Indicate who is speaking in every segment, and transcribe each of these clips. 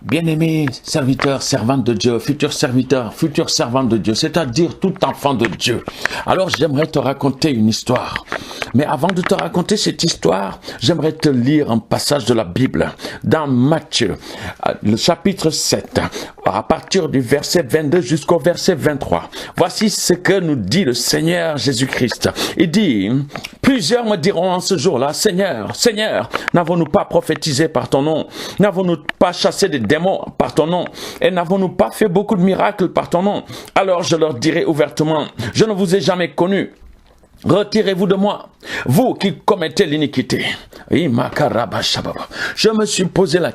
Speaker 1: Bien-aimé serviteur, servante de Dieu, futur serviteur, futur servante de Dieu, c'est-à-dire tout enfant de Dieu. Alors j'aimerais te raconter une histoire. Mais avant de te raconter cette histoire, j'aimerais te lire un passage de la Bible dans Matthieu, le chapitre 7, à partir du verset 22 jusqu'au verset 23. Voici ce que nous dit le Seigneur Jésus-Christ. Il dit, « Plusieurs me diront en ce jour-là, Seigneur, Seigneur, n'avons-nous pas prophétisé par ton nom? N'avons-nous pas chassé des démons par ton nom? Et n'avons-nous pas fait beaucoup de miracles par ton nom? Alors je leur dirai ouvertement, je ne vous ai jamais connus. Retirez-vous de moi, vous qui commettez l'iniquité. » Je me suis posé la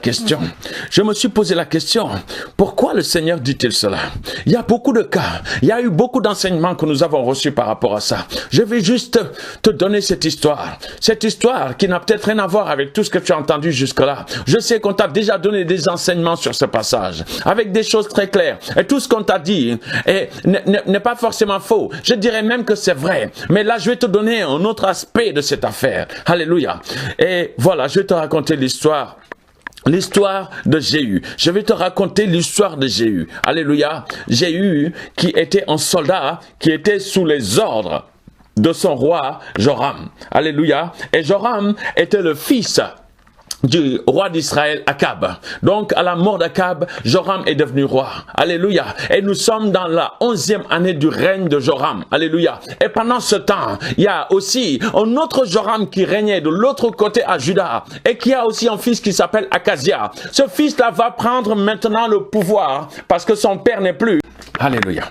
Speaker 1: question, pourquoi le Seigneur dit-il cela? Il y a beaucoup de cas, il y a eu beaucoup d'enseignements que nous avons reçus par rapport à ça. Je vais juste te donner cette histoire qui n'a peut-être rien à voir avec tout ce que tu as entendu jusque-là. Je sais qu'on t'a déjà donné des enseignements sur ce passage, avec des choses très claires. Et tout ce qu'on t'a dit n'est pas forcément faux. Je dirais même que c'est vrai. Mais là, je vais te donner un autre aspect de cette affaire. Alléluia. Et voilà, je vais te raconter l'histoire de Jéhu. Je vais te raconter l'histoire de Jéhu. Alléluia. Jéhu, qui était un soldat, qui était sous les ordres de son roi Joram. Alléluia. Et Joram était le fils du roi d'Israël, Akab. Donc, à la mort d'Akab, Joram est devenu roi. Alléluia. Et nous sommes dans la 11e année du règne de Joram. Alléluia. Et pendant ce temps, il y a aussi un autre Joram qui régnait de l'autre côté à Juda et qui a aussi un fils qui s'appelle Akazia. Ce fils-là va prendre maintenant le pouvoir parce que son père n'est plus. Alléluia.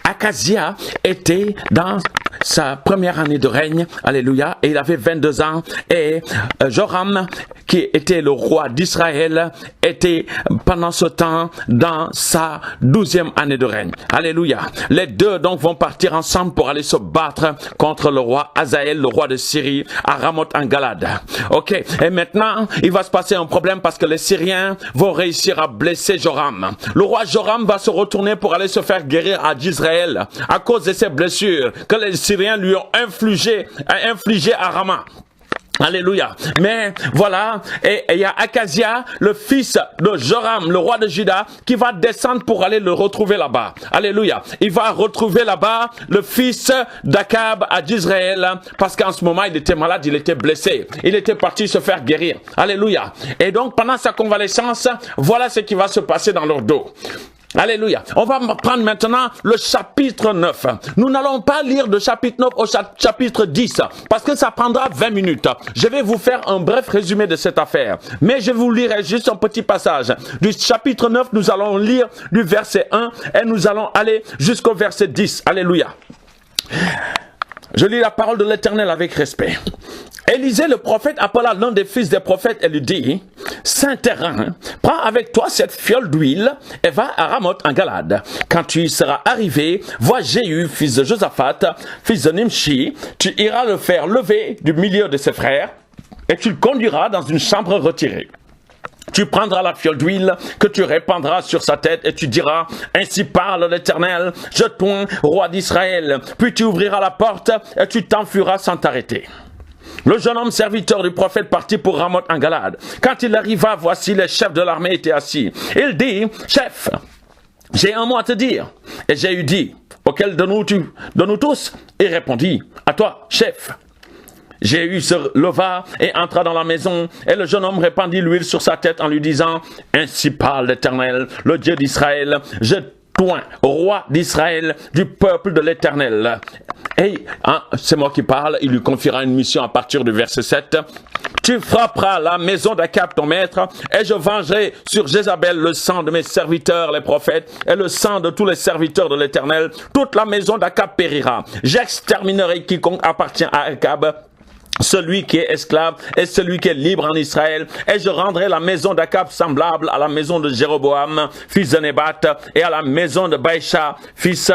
Speaker 1: Akazia était dans sa première année de règne, alléluia, et il avait 22 ans, et Joram, qui était le roi d'Israël, était pendant ce temps dans sa 12e année de règne, alléluia. Les deux donc vont partir ensemble pour aller se battre contre le roi Hazaël, le roi de Syrie, à Ramoth en Galade. Ok, et maintenant, il va se passer un problème parce que les Syriens vont réussir à blesser Joram. Le roi Joram va se retourner pour aller se faire guérir à Israël à cause de ces blessures que les Syriens lui ont infligées à Rama. Alléluia. Mais voilà, et il y a Akazia, le fils de Joram, le roi de Juda, qui va descendre pour aller le retrouver là-bas. Alléluia. Il va retrouver là-bas le fils d'Akab à Israël, parce qu'en ce moment, il était malade, il était blessé. Il était parti se faire guérir. Alléluia. Et donc, pendant sa convalescence, voilà ce qui va se passer dans leur dos. Alléluia. On va prendre maintenant le chapitre 9. Nous n'allons pas lire de chapitre 9 au chapitre 10 parce que ça prendra 20 minutes. Je vais vous faire un bref résumé de cette affaire. Mais je vous lirai juste un petit passage. Du chapitre 9, nous allons lire du verset 1 et nous allons aller jusqu'au verset 10. Alléluia. Je lis la parole de l'Éternel avec respect. Élisée le prophète appela l'un des fils des prophètes et lui dit, « Saint-Terrain, prends avec toi cette fiole d'huile et va à Ramoth en Galade. Quand tu y seras arrivé, vois Jéhu, fils de Josaphat, fils de Nimshi, tu iras le faire lever du milieu de ses frères et tu le conduiras dans une chambre retirée. Tu prendras la fiole d'huile que tu répandras sur sa tête et tu diras, ainsi parle l'Éternel, je t'oins, roi d'Israël. Puis tu ouvriras la porte et tu t'enfuiras sans t'arrêter. » Le jeune homme serviteur du prophète partit pour Ramoth en Galade. Quand il arriva, voici les chefs de l'armée étaient assis. Il dit, « Chef, j'ai un mot à te dire. » Et Jéhu dit, « Auquel de nous tous ?» Il répondit, « À toi, chef. » Jéhu se leva et entra dans la maison, et le jeune homme répandit l'huile sur sa tête en lui disant, « Ainsi parle l'Éternel, le Dieu d'Israël, je t'oins, roi d'Israël, du peuple de l'Éternel. » Et c'est moi qui parle, il lui confiera une mission à partir du verset 7. « Tu frapperas la maison d'Akab ton maître, et je vengerai sur Jézabel le sang de mes serviteurs les prophètes, et le sang de tous les serviteurs de l'Éternel. Toute la maison d'Akab périra. J'exterminerai quiconque appartient à Akab, celui qui est esclave et celui qui est libre en Israël, et je rendrai la maison d'Akab semblable à la maison de Jéroboam, fils de Nébat, et à la maison de Baïcha, fils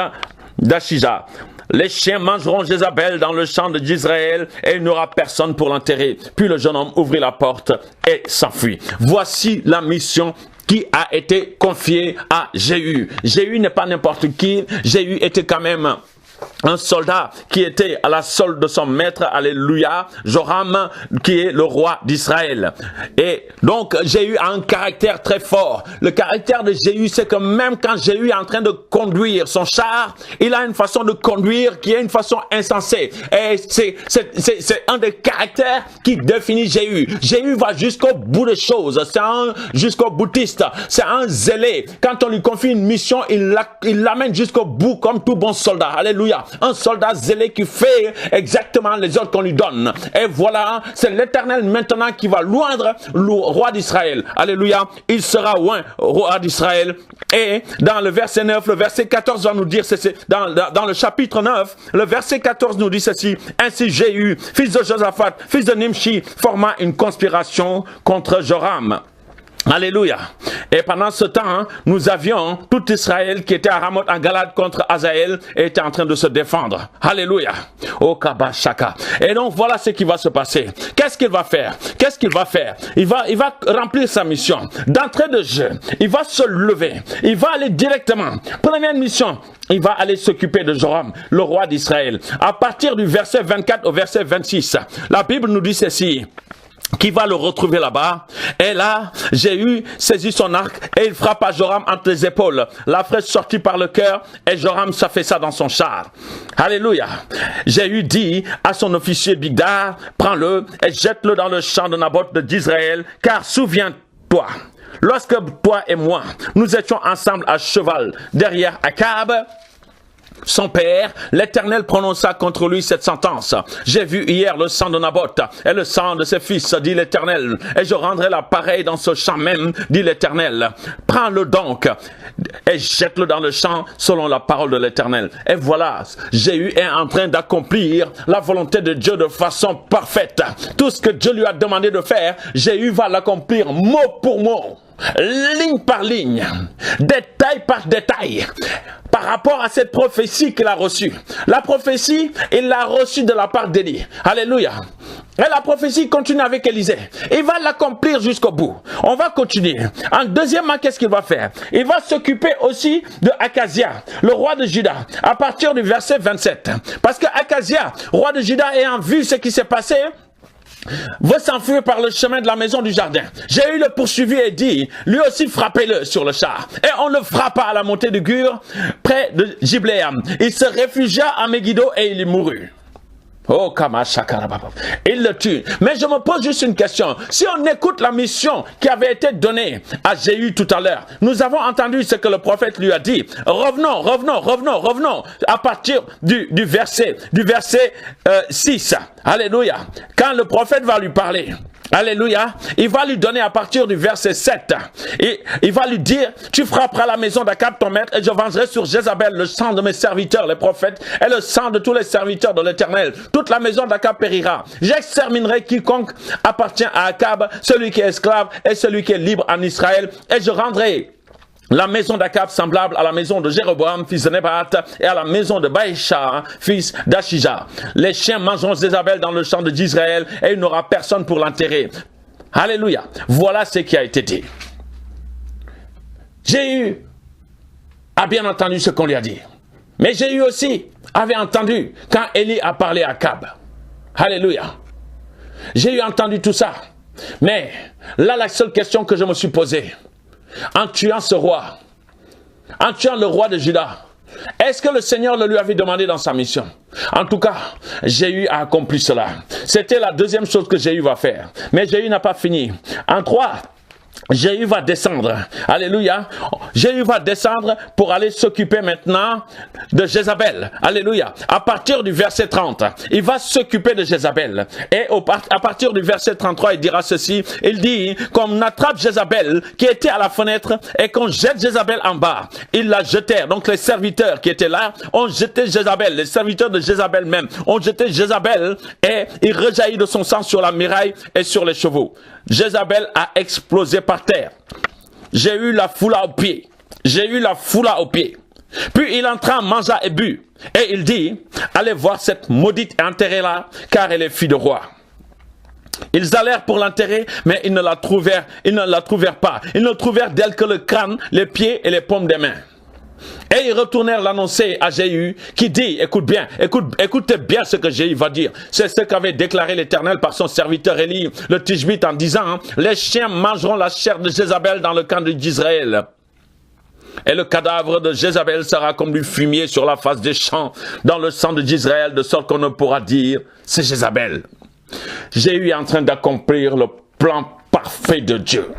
Speaker 1: d'Achija. Les chiens mangeront Jézabel dans le champ d'Israël et il n'y aura personne pour l'enterrer. » Puis le jeune homme ouvrit la porte et s'enfuit. Voici la mission qui a été confiée à Jéhu. Jéhu n'est pas n'importe qui. Jéhu était quand même un soldat qui était à la solde de son maître, alléluia, Joram, qui est le roi d'Israël. Et donc, Jéhu a un caractère très fort. Le caractère de Jéhu, c'est que même quand Jéhu est en train de conduire son char, il a une façon de conduire qui est une façon insensée. Et c'est un des caractères qui définit Jéhu. Jéhu va jusqu'au bout des choses. C'est un jusqu'au boutiste. C'est un zélé. Quand on lui confie une mission, il l'amène jusqu'au bout comme tout bon soldat. Alléluia. Un soldat zélé qui fait exactement les ordres qu'on lui donne. Et voilà, c'est l'Éternel maintenant qui va loindre le roi d'Israël. Alléluia. Il sera loin, roi d'Israël. Et dans le verset 9, le verset 14 va nous dire ceci. Dans le chapitre 9, le verset 14 nous dit ceci. Ainsi Jéhu, fils de Josaphat, fils de Nimshi, forma une conspiration contre Joram. Alléluia. Et pendant ce temps, nous avions tout Israël qui était à Ramoth en Galade contre Hazaël et était en train de se défendre. Alléluia. Oh Kabashaka. Et donc voilà ce qui va se passer. Qu'est-ce qu'il va faire? Qu'est-ce qu'il va faire? Il va remplir sa mission. D'entrée de jeu, il va se lever. Il va aller directement. Première mission, il va aller s'occuper de Joram, le roi d'Israël. À partir du verset 24 au verset 26, la Bible nous dit ceci. Qui va le retrouver là-bas. Et là, Jéhu saisit son arc et il frappa Joram entre les épaules. La flèche sortit par le cœur et Joram s'affaissa dans son char. Alléluia. Jéhu dit à son officier Bigdar, prends-le et jette-le dans le champ de Naboth d'Israël, car souviens-toi, lorsque toi et moi, nous étions ensemble à cheval derrière Akab, son père, l'Éternel prononça contre lui cette sentence. J'ai vu hier le sang de Naboth et le sang de ses fils, dit l'Éternel, et je rendrai la pareille dans ce champ même, dit l'Éternel. Prends-le donc et jette-le dans le champ selon la parole de l'Éternel. Et voilà, Jéhu est en train d'accomplir la volonté de Dieu de façon parfaite. Tout ce que Dieu lui a demandé de faire, Jéhu va l'accomplir mot pour mot, ligne par ligne, détail par détail, par rapport à cette prophétie qu'il a reçue. La prophétie, il l'a reçue de la part d'Élie. Alléluia. Et la prophétie continue avec Élisée. Il va l'accomplir jusqu'au bout. On va continuer. En deuxièmement, qu'est-ce qu'il va faire? Il va s'occuper aussi de Akazia, le roi de Juda, à partir du verset 27. Parce que Akazia, roi de Juda, ayant vu ce qui s'est passé, veut s'enfuir par le chemin de la maison du jardin. Jéhu le poursuivi et dit, lui aussi frappez-le sur le char. Et on le frappa à la montée de Gur, près de Gibléam. Il se réfugia à Megiddo et il y mourut. Oh, Kamashakarababa. Il le tue. Mais je me pose juste une question. Si on écoute la mission qui avait été donnée à Jéhu tout à l'heure, nous avons entendu ce que le prophète lui a dit. Revenons. À partir du verset 6. Alléluia. Quand le prophète va lui parler, alléluia, il va lui donner à partir du verset 7. Et il va lui dire, tu frapperas la maison d'Akab ton maître et je vengerai sur Jézabel le sang de mes serviteurs, les prophètes, et le sang de tous les serviteurs de l'Éternel. Toute la maison d'Akab périra. J'exterminerai quiconque appartient à Akab, celui qui est esclave et celui qui est libre en Israël, et je rendrai la maison d'Akab semblable à la maison de Jéroboam, fils de Nébat, et à la maison de Baïcha, fils d'Achija. Les chiens mangeront Jézabel dans le champ d'Israël, et il n'aura personne pour l'enterrer. Alléluia. Voilà ce qui a été dit. Jéhu a bien entendu ce qu'on lui a dit. Mais Jéhu aussi avait entendu quand Élie a parlé à Akab. Alléluia. J'ai entendu tout ça. Mais là, la seule question que je me suis posée, en tuant ce roi, en tuant le roi de Juda, est-ce que le Seigneur le lui avait demandé dans sa mission? En tout cas, Jéhu a accompli cela. C'était la deuxième chose que Jéhu va faire. Mais Jéhu n'a pas fini. En 3, Jéhu va descendre. Alléluia. Jéhu va descendre pour aller s'occuper maintenant de Jézabel. Alléluia. À partir du verset 30, il va s'occuper de Jézabel. Et à partir du verset 33, il dira ceci. Il dit, qu'on attrape Jézabel qui était à la fenêtre et qu'on jette Jézabel en bas. Ils la jetèrent. Donc les serviteurs qui étaient là ont jeté Jézabel. Les serviteurs de Jézabel même ont jeté Jézabel et il rejaillit de son sang sur la muraille et sur les chevaux. Jézabel a explosé par terre. J'ai eu la foula au pied. Puis il entra, mangea et but. Et il dit, allez voir cette maudite et enterrez-la, car elle est fille de roi. Ils allèrent pour l'enterrer, mais ils ne la trouvèrent pas. Ils ne trouvèrent d'elle que le crâne, les pieds et les paumes des mains. Et ils retournèrent l'annoncer à Jéhu, qui dit, écoutez bien ce que Jéhu va dire. C'est ce qu'avait déclaré l'Éternel par son serviteur Élie, le Tishbite, en disant, les chiens mangeront la chair de Jézabel dans le camp d'Israël. Et le cadavre de Jézabel sera comme du fumier sur la face des champs, dans le sang d'Israël, de sorte qu'on ne pourra dire, c'est Jézabel. Jéhu est en train d'accomplir le plan parfait de Dieu.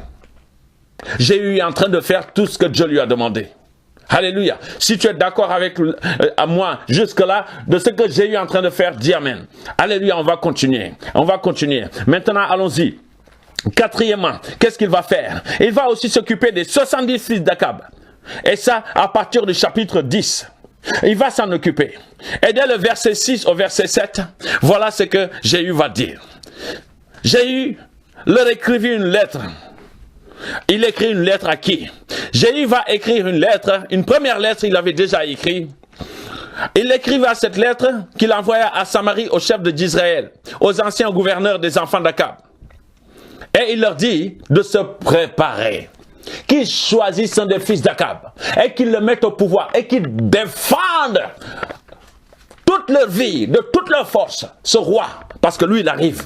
Speaker 1: Jéhu est en train de faire tout ce que Dieu lui a demandé. Alléluia. Si tu es d'accord avec moi jusque-là, de ce que Jéhu est en train de faire, dis Amen. Alléluia, on va continuer. Maintenant, allons-y. Quatrièmement, qu'est-ce qu'il va faire? Il va aussi s'occuper des 70 fils d'Akab. Et ça, à partir du chapitre 10. Il va s'en occuper. Et dès le verset 6 au verset 7, voilà ce que Jéhu va dire. Jéhu leur écrivit une lettre. Il écrit une lettre à qui? Jéhu va écrire une lettre. Une première lettre, il avait déjà écrit. Il écrivait cette lettre qu'il envoya à Samarie aux chefs d'Israël, aux anciens gouverneurs des enfants d'Akab. Et il leur dit de se préparer, qu'ils choisissent un des fils d'Akab et qu'ils le mettent au pouvoir et qu'ils défendent toute leur vie, de toute leur force, ce roi, parce que lui il arrive.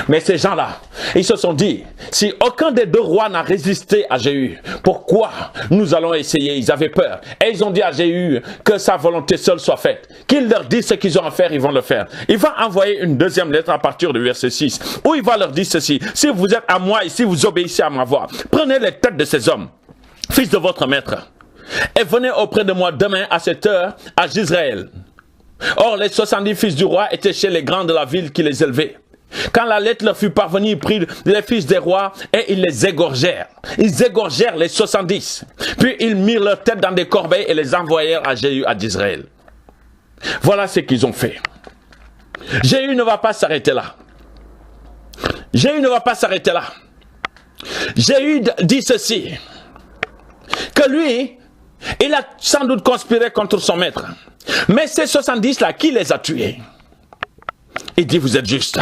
Speaker 1: Mais ces gens-là, ils se sont dit, si aucun des deux rois n'a résisté à Jéhu, pourquoi nous allons essayer? Ils avaient peur. Et ils ont dit à Jéhu que sa volonté seule soit faite. Qu'il leur dise ce qu'ils ont à faire, ils vont le faire. Il va envoyer une deuxième lettre à partir du verset 6, où il va leur dire ceci: si vous êtes à moi et si vous obéissez à ma voix, prenez les têtes de ces hommes, fils de votre maître, et venez auprès de moi demain à cette heure à Jezreel. Or, les 70 fils du roi étaient chez les grands de la ville qui les élevaient. Quand la lettre leur fut parvenue, ils prirent les fils des rois et ils les égorgèrent. Ils égorgèrent les 70. Puis ils mirent leur tête dans des corbeilles et les envoyèrent à Jéhu à Jezreel. Voilà ce qu'ils ont fait. Jéhu ne va pas s'arrêter là. Jéhu ne va pas s'arrêter là. Jéhu dit ceci, que lui, il a sans doute conspiré contre son maître. Mais ces 70-là, qui les a tués? Il dit, vous êtes juste.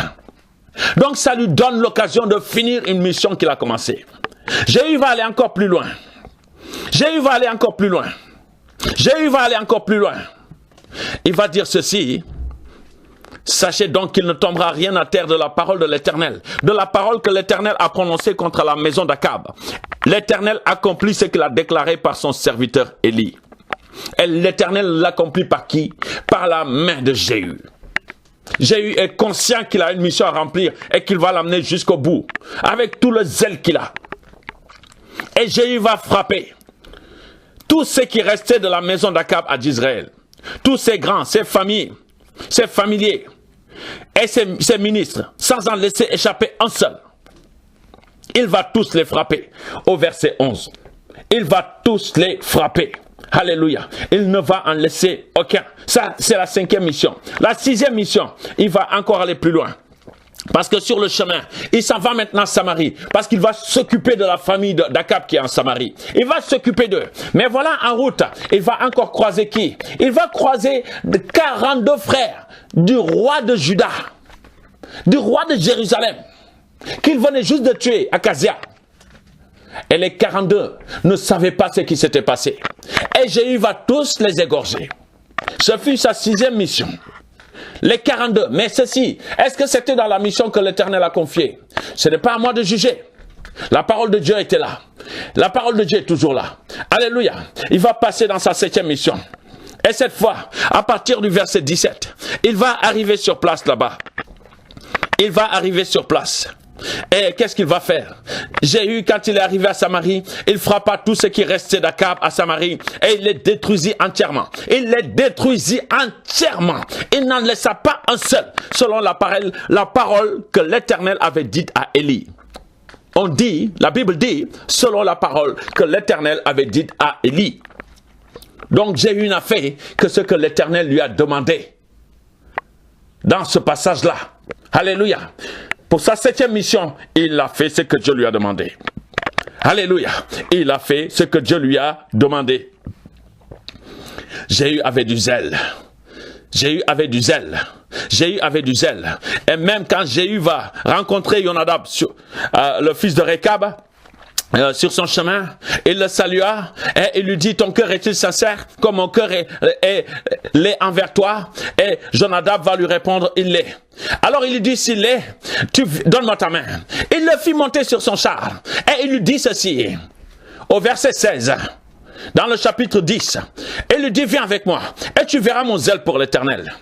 Speaker 1: Donc ça lui donne l'occasion de finir une mission qu'il a commencée. Jéhu va aller encore plus loin. Jéhu va aller encore plus loin. Jéhu va aller encore plus loin. Il va dire ceci: sachez donc qu'il ne tombera rien à terre de la parole de l'Éternel, de la parole que l'Éternel a prononcée contre la maison d'Akab. L'Éternel accomplit ce qu'il a déclaré par son serviteur Élie. Et l'Éternel l'accomplit par qui? Par la main de Jéhu. Jéhu est conscient qu'il a une mission à remplir et qu'il va l'amener jusqu'au bout, avec tout le zèle qu'il a. Et Jéhu va frapper tous ceux qui restaient de la maison d'Akab à Jezreel, tous ses grands, ses familles, ses familiers et ses ministres, sans en laisser échapper un seul. Il va tous les frapper. Au verset 11, il va tous les frapper. Alléluia. Il ne va en laisser aucun. Ça, c'est la 5e mission. La 6e mission, il va encore aller plus loin. Parce que sur le chemin, il s'en va maintenant à Samarie. Parce qu'il va s'occuper de la famille d'Akab qui est en Samarie. Il va s'occuper d'eux. Mais voilà, en route, il va encore croiser qui? Il va croiser 42 frères du roi de Juda, du roi de Jérusalem, qu'il venait juste de tuer, Akazia. Et les 42 ne savaient pas ce qui s'était passé. Et Jéhu va tous les égorger. Ce fut sa 6e mission. Les 42. Mais ceci, est-ce que c'était dans la mission que l'Éternel a confiée? Ce n'est pas à moi de juger. La parole de Dieu était là. La parole de Dieu est toujours là. Alléluia. Il va passer dans sa 7e mission. Et cette fois, à partir du verset 17, il va arriver sur place là-bas. Il va arriver sur place. Et qu'est-ce qu'il va faire? Jéhu, quand il est arrivé à Samarie, il frappa tout ce qui restait d'Akab à Samarie et il les détruisit entièrement. Il les détruisit entièrement. Il n'en laissa pas un seul, selon la parole que l'Éternel avait dite à Élie. On dit, la Bible dit, selon la parole que l'Éternel avait dite à Élie. Donc Jéhu n'a fait que ce que l'Éternel lui a demandé. Dans ce passage-là. Alléluia. Pour sa 7e mission, il a fait ce que Dieu lui a demandé. Alléluia. Il a fait ce que Dieu lui a demandé. Jéhu avait du zèle. Jéhu avait du zèle. Jéhu avait du zèle. Et même quand Jéhu va rencontrer Jonadab, le fils de Rekab, sur son chemin, il le salua et il lui dit, ton cœur est-il sincère comme mon cœur l'est envers toi? Et Jonadab va lui répondre, il l'est. Alors il lui dit, s'il l'est, donne-moi ta main. Il le fit monter sur son char et il lui dit ceci, au verset 16, dans le chapitre 10, il lui dit, viens avec moi et tu verras mon zèle pour l'Éternel.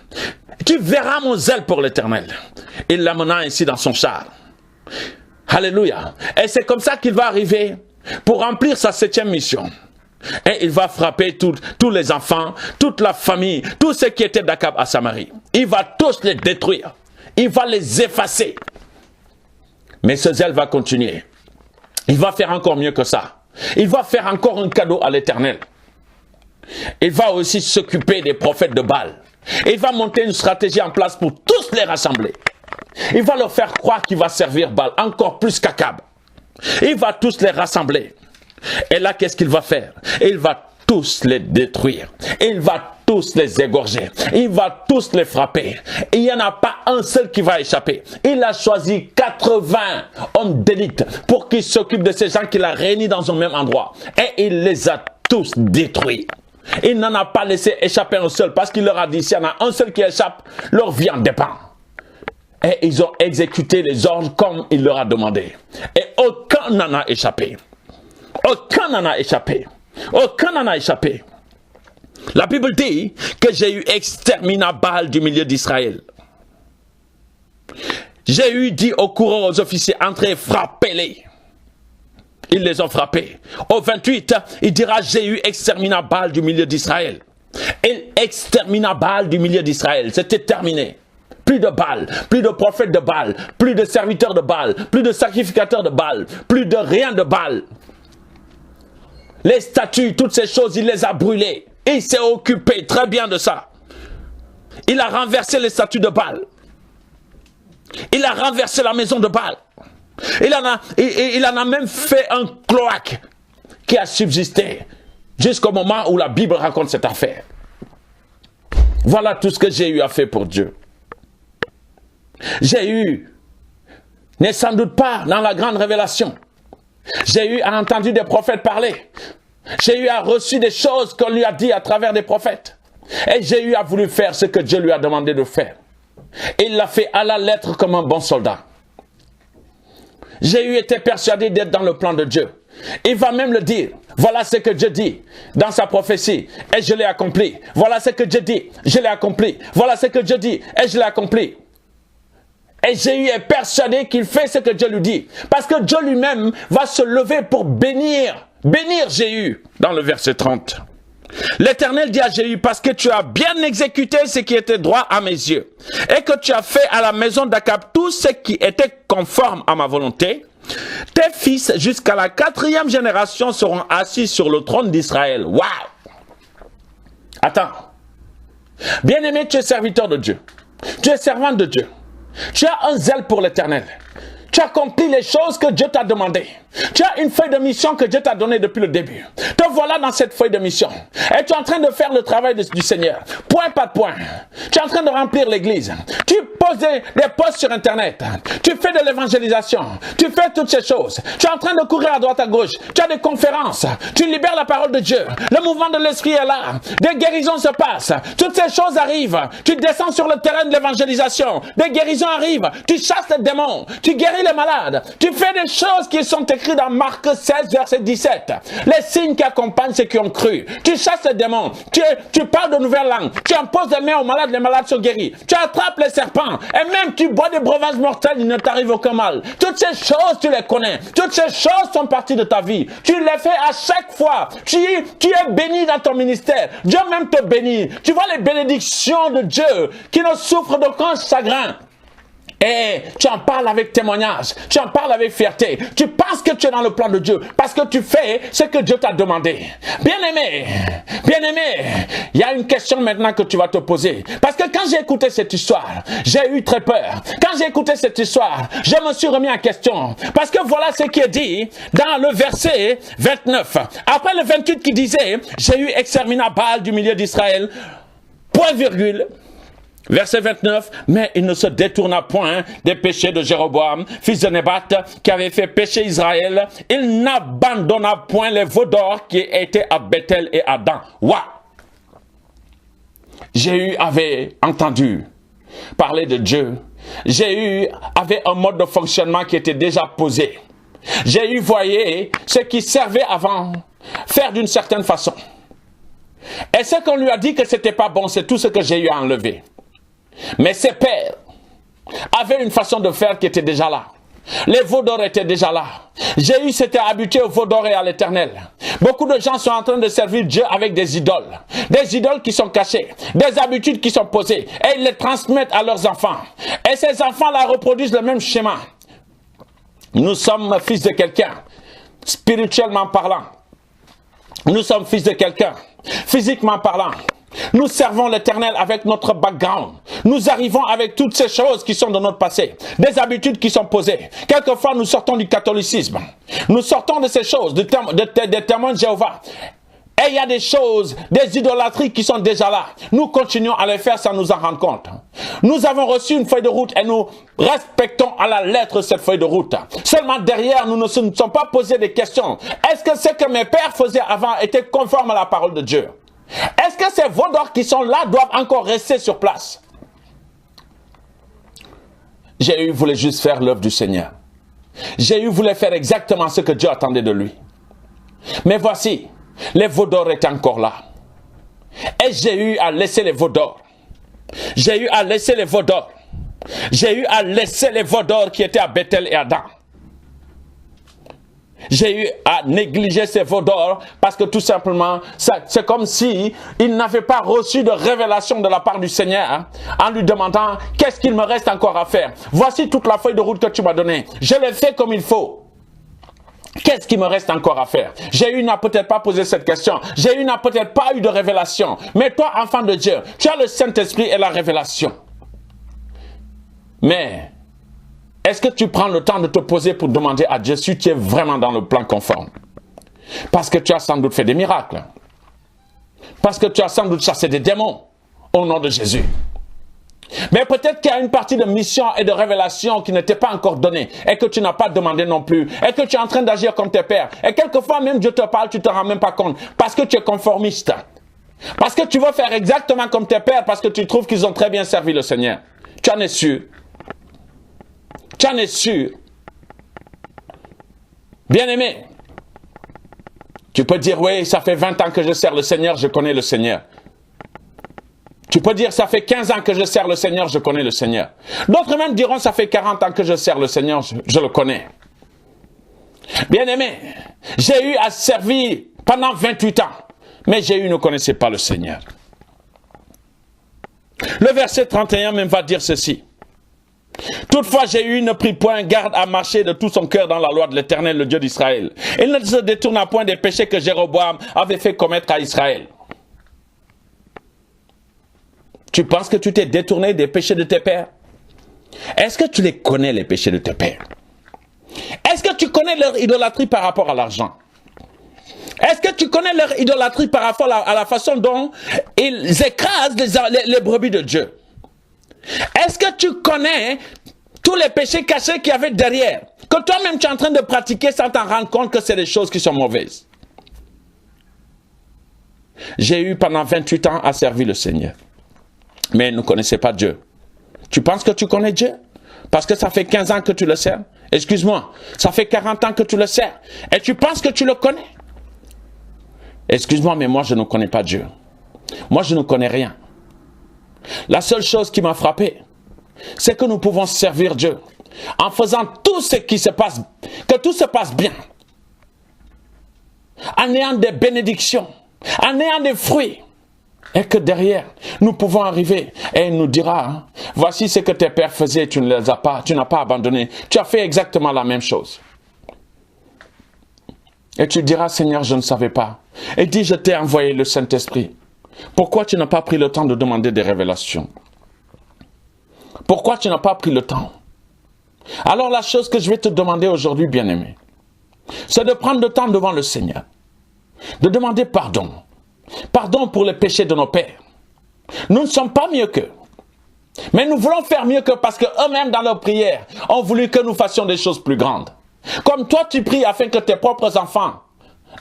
Speaker 1: Tu verras mon zèle pour l'Éternel. Il l'amena ainsi dans son char. Alléluia. Et c'est comme ça qu'il va arriver pour remplir sa 7e mission. Et il va frapper tous les enfants, toute la famille, tous ceux qui étaient d'Akab à Samarie. Il va tous les détruire. Il va les effacer. Mais ce zèle va continuer. Il va faire encore mieux que ça. Il va faire encore un cadeau à l'Éternel. Il va aussi s'occuper des prophètes de Baal. Il va monter une stratégie en place pour tous les rassembler. Il va leur faire croire qu'il va servir Baal encore plus qu'Akab. Il va tous les rassembler. Et là, qu'est-ce qu'il va faire? Il va tous les détruire. Il va tous les égorger. Il va tous les frapper. Il n'y en a pas un seul qui va échapper. Il a choisi 80 hommes d'élite pour qu'ils s'occupent de ces gens qu'il a réunis dans un même endroit. Et il les a tous détruits. Il n'en a pas laissé échapper un seul parce qu'il leur a dit, s'il y en a un seul qui échappe, leur vie en dépend. Et ils ont exécuté les ordres comme il leur a demandé. Et aucun n'en a échappé. Aucun n'en a échappé. Aucun n'en a échappé. La Bible dit que Jéhu extermina Baal du milieu d'Israël. Jéhu dit au coureur aux officiers, entrez, frappez-les. Ils les ont frappés. Au 28, il dira, Jéhu extermina Baal du milieu d'Israël. Il extermina Baal du milieu d'Israël. C'était terminé. Plus de Baal, plus de prophètes de Baal, plus de serviteurs de Baal, plus de sacrificateurs de Baal, plus de rien de Baal. Les statues, toutes ces choses, il les a brûlées. Il s'est occupé très bien de ça. Il a renversé les statues de Baal. Il a renversé la maison de Baal. Il en a même fait un cloaque qui a subsisté jusqu'au moment où la Bible raconte cette affaire. Voilà tout ce que Jéhu a fait pour Dieu. Jéhu n'est sans doute pas dans la grande révélation. Jéhu a entendu des prophètes parler. Jéhu a reçu des choses qu'on lui a dit à travers des prophètes. Et Jéhu a voulu faire ce que Dieu lui a demandé de faire. Et il l'a fait à la lettre comme un bon soldat. Jéhu était persuadé d'être dans le plan de Dieu. Il va même le dire. Voilà ce que Dieu dit dans sa prophétie. Et je l'ai accompli. Voilà ce que Dieu dit. Je l'ai accompli. Voilà ce que Dieu dit. Et je l'ai accompli. Et Jéhu est persuadé qu'il fait ce que Dieu lui dit. Parce que Dieu lui-même va se lever pour bénir Jéhu dans le verset 30. L'Éternel dit à Jéhu, parce que tu as bien exécuté ce qui était droit à mes yeux, et que tu as fait à la maison d'Akab tout ce qui était conforme à ma volonté, tes fils jusqu'à la 4e génération seront assis sur le trône d'Israël. Waouh! Attends. Bien-aimé, tu es serviteur de Dieu. Tu es servant de Dieu. Tu as un zèle pour l'Éternel. Tu accomplis les choses que Dieu t'a demandées. Tu as une feuille de mission que Dieu t'a donnée depuis le début. Te voilà dans cette feuille de mission. Et tu es en train de faire le travail du Seigneur. Point par point. Tu es en train de remplir l'église. Tu poses des posts sur Internet. Tu fais de l'évangélisation. Tu fais toutes ces choses. Tu es en train de courir à droite à gauche. Tu as des conférences. Tu libères la parole de Dieu. Le mouvement de l'esprit est là. Des guérisons se passent. Toutes ces choses arrivent. Tu descends sur le terrain de l'évangélisation. Des guérisons arrivent. Tu chasses les démons. Tu guéris les malades. Tu fais des choses qui sont écrites dans Marc 16, verset 17. Les signes qui accompagnent ceux qui ont cru. Tu chasses les démons. Tu parles de nouvelles langues. Tu imposes les mains aux malades, les malades sont guéris. Tu attrapes les serpents. Et même tu bois des breuvages mortels, il ne t'arrive aucun mal. Toutes ces choses, tu les connais. Toutes ces choses sont parties de ta vie. Tu les fais à chaque fois. Tu es béni dans ton ministère. Dieu même te bénit. Tu vois les bénédictions de Dieu qui ne souffrent d'aucun chagrin. Et tu en parles avec témoignage, tu en parles avec fierté, tu penses que tu es dans le plan de Dieu, parce que tu fais ce que Dieu t'a demandé. Bien-aimé, il y a une question maintenant que tu vas te poser. Parce que quand j'ai écouté cette histoire, j'ai eu très peur. Quand j'ai écouté cette histoire, je me suis remis en question. Parce que voilà ce qui est dit dans le verset 29. Après le 28 qui disait, j'ai eu extermina Baal du milieu d'Israël, point virgule. Verset 29, mais il ne se détourna point des péchés de Jéroboam, fils de Nébat, qui avait fait pécher Israël. Il n'abandonna point les veaux d'or qui étaient à Bethel et à Dan. Waouh! Jéhu avait entendu parler de Dieu. Jéhu avait un mode de fonctionnement qui était déjà posé. Jéhu voyait ce qui servait avant faire d'une certaine façon. Et ce qu'on lui a dit que c'était pas bon, c'est tout ce que Jéhu a enlevé. Mais ses pères avaient une façon de faire qui était déjà là. Les veaux d'or étaient déjà là. Jéhu s'était habitué aux veaux d'or et à l'Éternel. Beaucoup de gens sont en train de servir Dieu avec des idoles qui sont cachées, des habitudes qui sont posées, et ils les transmettent à leurs enfants. Et ces enfants-là reproduisent le même schéma. Nous sommes fils de quelqu'un, spirituellement parlant. Nous sommes fils de quelqu'un, physiquement parlant. Nous servons l'Éternel avec notre background. Nous arrivons avec toutes ces choses qui sont de notre passé. Des habitudes qui sont posées. Quelquefois, nous sortons du catholicisme. Nous sortons de ces choses, des témoins de Jéhovah. Et il y a des choses, des idolâtries qui sont déjà là. Nous continuons à les faire sans nous en rendre compte. Nous avons reçu une feuille de route et nous respectons à la lettre cette feuille de route. Seulement derrière, nous ne nous sommes pas posé des questions. Est-ce que ce que mes pères faisaient avant était conforme à la parole de Dieu? Est-ce que ces veaux d'or qui sont là doivent encore rester sur place? Jéhu voulait juste faire l'œuvre du Seigneur. Jéhu voulait faire exactement ce que Dieu attendait de lui. Mais voici, les veaux d'or étaient encore là. Et Jéhu a laissé les veaux d'or. Jéhu a laissé les veaux d'or. Jéhu a laissé les veaux d'or qui étaient à Bethel et à Dan. Jéhu a négligé ses veaux d'or parce que tout simplement, c'est comme si il n'avait pas reçu de révélation de la part du Seigneur en lui demandant qu'est-ce qu'il me reste encore à faire. Voici toute la feuille de route que tu m'as donnée. Je l'ai fait comme il faut. Qu'est-ce qui me reste encore à faire? Jéhu n'a peut-être pas posé cette question. Jéhu n'a peut-être pas eu de révélation. Mais toi, enfant de Dieu, tu as le Saint-Esprit et la révélation. Mais est-ce que tu prends le temps de te poser pour demander à Dieu si tu es vraiment dans le plan conforme? Parce que tu as sans doute fait des miracles. Parce que tu as sans doute chassé des démons au nom de Jésus. Mais peut-être qu'il y a une partie de mission et de révélation qui n'était pas encore donnée et que tu n'as pas demandé non plus et que tu es en train d'agir comme tes pères. Et quelquefois même Dieu te parle, tu ne te rends même pas compte parce que tu es conformiste. Parce que tu veux faire exactement comme tes pères parce que tu trouves qu'ils ont très bien servi le Seigneur. Tu en es sûr. Tu en es sûr. Bien-aimé, tu peux dire, oui, ça fait 20 ans que je sers le Seigneur, je connais le Seigneur. Tu peux dire, ça fait 15 ans que je sers le Seigneur, je connais le Seigneur. D'autres même diront, ça fait 40 ans que je sers le Seigneur, je le connais. Bien-aimé, Jéhu a servi pendant 28 ans, mais Jéhu ne connaissait pas le Seigneur. Le verset 31 même va dire ceci. Toutefois, Jéhu ne prit point garde à marcher de tout son cœur dans la loi de l'Éternel, le Dieu d'Israël. Il ne se détourna point des péchés que Jéroboam avait fait commettre à Israël. Tu penses que tu t'es détourné des péchés de tes pères? Est-ce que tu les connais, les péchés de tes pères? Est-ce que tu connais leur idolâtrie par rapport à l'argent? Est-ce que tu connais leur idolâtrie par rapport à la façon dont ils écrasent les brebis de Dieu? Est-ce que tu connais tous les péchés cachés qu'il y avait derrière, que toi-même tu es en train de pratiquer sans t'en rendre compte que c'est des choses qui sont mauvaises? Jéhu pendant 28 ans a servi le Seigneur, mais il ne connaissait pas Dieu. Tu penses que tu connais Dieu? Parce que ça fait 15 ans que tu le sers. Excuse-moi, ça fait 40 ans que tu le sers. Et tu penses que tu le connais? Excuse-moi, mais moi je ne connais pas Dieu. Moi je ne connais rien. La seule chose qui m'a frappé, c'est que nous pouvons servir Dieu en faisant tout ce qui se passe, que tout se passe bien, en ayant des bénédictions, en ayant des fruits, et que derrière, nous pouvons arriver et il nous dira, voici ce que tes pères faisaient, tu ne les as pas, tu n'as pas abandonné, tu as fait exactement la même chose. Et tu diras, Seigneur, je ne savais pas. Et dis, je t'ai envoyé le Saint-Esprit. Pourquoi tu n'as pas pris le temps de demander des révélations? Pourquoi tu n'as pas pris le temps? Alors la chose que je vais te demander aujourd'hui, bien-aimé, c'est de prendre le temps devant le Seigneur, de demander pardon. Pardon pour les péchés de nos pères. Nous ne sommes pas mieux qu'eux. Mais nous voulons faire mieux que parce qu'eux-mêmes dans leur prière ont voulu que nous fassions des choses plus grandes. Comme toi tu pries afin que tes propres enfants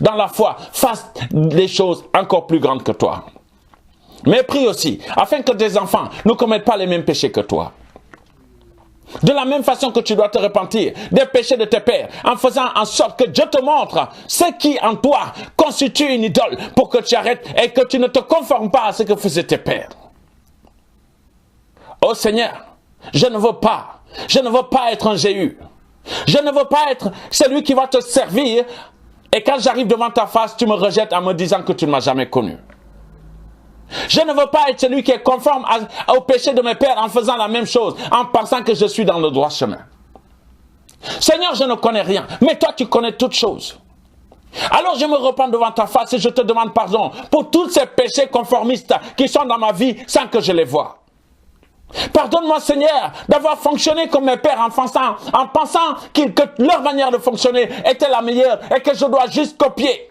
Speaker 1: dans la foi fassent des choses encore plus grandes que toi. Mais prie aussi afin que tes enfants ne commettent pas les mêmes péchés que toi. De la même façon que tu dois te repentir des péchés de tes pères en faisant en sorte que Dieu te montre ce qui en toi constitue une idole pour que tu arrêtes et que tu ne te conformes pas à ce que faisaient tes pères. Oh Seigneur, je ne veux pas être un Jéhu. Je ne veux pas être celui qui va te servir et quand j'arrive devant ta face, tu me rejettes en me disant que tu ne m'as jamais connu. Je ne veux pas être celui qui est conforme au péché de mes pères en faisant la même chose, en pensant que je suis dans le droit chemin. Seigneur, je ne connais rien, mais toi tu connais toutes choses. Alors je me repens devant ta face et je te demande pardon pour tous ces péchés conformistes qui sont dans ma vie sans que je les voie. Pardonne-moi Seigneur d'avoir fonctionné comme mes pères en pensant que leur manière de fonctionner était la meilleure et que je dois juste copier.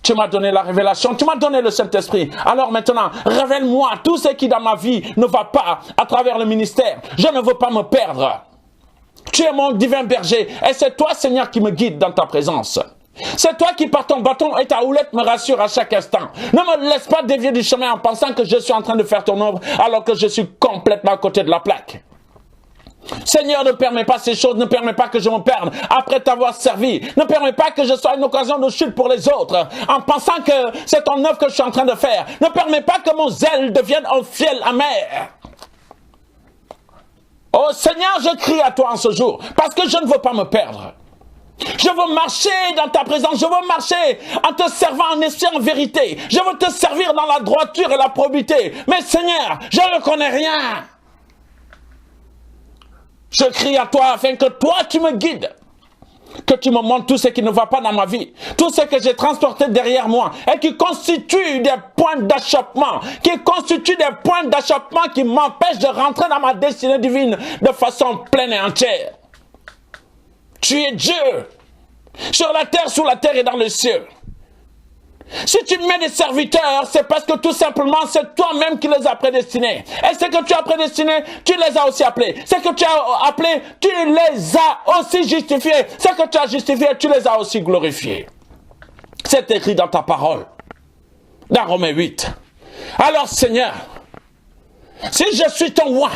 Speaker 1: Tu m'as donné la révélation, tu m'as donné le Saint-Esprit. Alors maintenant, révèle-moi tout ce qui dans ma vie ne va pas à travers le ministère. Je ne veux pas me perdre. Tu es mon divin berger et c'est toi Seigneur qui me guide dans ta présence. C'est toi qui par ton bâton et ta houlette me rassure à chaque instant. Ne me laisse pas dévier du chemin en pensant que je suis en train de faire ton œuvre alors que je suis complètement à côté de la plaque. Seigneur, ne permets pas ces choses, ne permets pas que je me perde après t'avoir servi. Ne permets pas que je sois une occasion de chute pour les autres en pensant que c'est ton œuvre que je suis en train de faire. Ne permets pas que mon zèle devienne un fiel amer. Oh Seigneur, je crie à toi en ce jour parce que je ne veux pas me perdre. Je veux marcher dans ta présence, je veux marcher en te servant en esprit, en vérité. Je veux te servir dans la droiture et la probité. Mais Seigneur, je ne connais rien. Je crie à toi afin que toi tu me guides, que tu me montres tout ce qui ne va pas dans ma vie, tout ce que j'ai transporté derrière moi et qui constitue des points d'achoppement, qui m'empêchent de rentrer dans ma destinée divine de façon pleine et entière. Tu es Dieu, sur la terre, sous la terre et dans le ciel. Si tu mets des serviteurs, c'est parce que tout simplement c'est toi-même qui les as prédestinés. Et ce que tu as prédestiné, tu les as aussi appelés. Ce que tu as appelé, tu les as aussi justifiés. Ce que tu as justifié, tu les as aussi glorifiés. C'est écrit dans ta parole, dans Romains 8. Alors Seigneur, si je suis ton roi,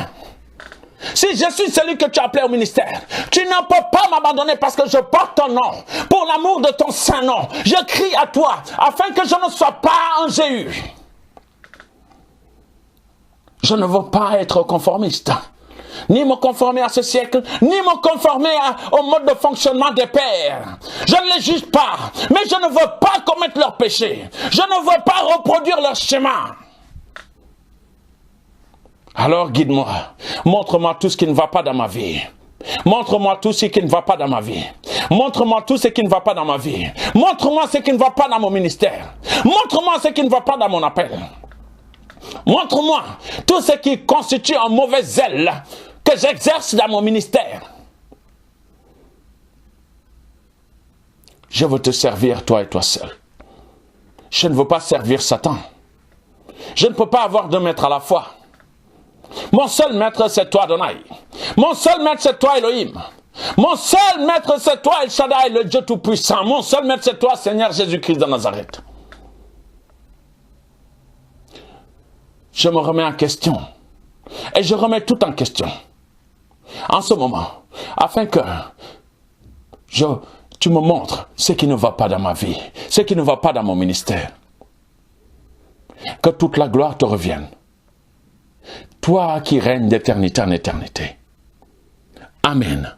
Speaker 1: si je suis celui que tu as appelé au ministère, tu ne peux pas m'abandonner parce que je porte ton nom. Pour l'amour de ton saint nom, je crie à toi afin que je ne sois pas un Jéhu. Je ne veux pas être conformiste, ni me conformer à ce siècle, ni me conformer au mode de fonctionnement des pères. Je ne les juge pas, mais je ne veux pas commettre leurs péchés. Je ne veux pas reproduire leur schéma. Alors guide-moi, montre-moi tout ce qui ne va pas dans ma vie. Montre-moi tout ce qui ne va pas dans ma vie. Montre-moi tout ce qui ne va pas dans ma vie. Montre-moi ce qui ne va pas dans mon ministère. Montre-moi ce qui ne va pas dans mon appel. Montre-moi tout ce qui constitue un mauvais zèle que j'exerce dans mon ministère. Je veux te servir toi et toi seul. Je ne veux pas servir Satan. Je ne peux pas avoir deux maîtres à la fois. Mon seul maître, c'est toi, Adonai. Mon seul maître, c'est toi, Elohim. Mon seul maître, c'est toi, El Shaddai, le Dieu Tout-Puissant. Mon seul maître, c'est toi, Seigneur Jésus-Christ de Nazareth. Je me remets en question. Et je remets tout en question. En ce moment, afin que tu me montres ce qui ne va pas dans ma vie, ce qui ne va pas dans mon ministère. Que toute la gloire te revienne. Toi qui règnes d'éternité en éternité. Amen.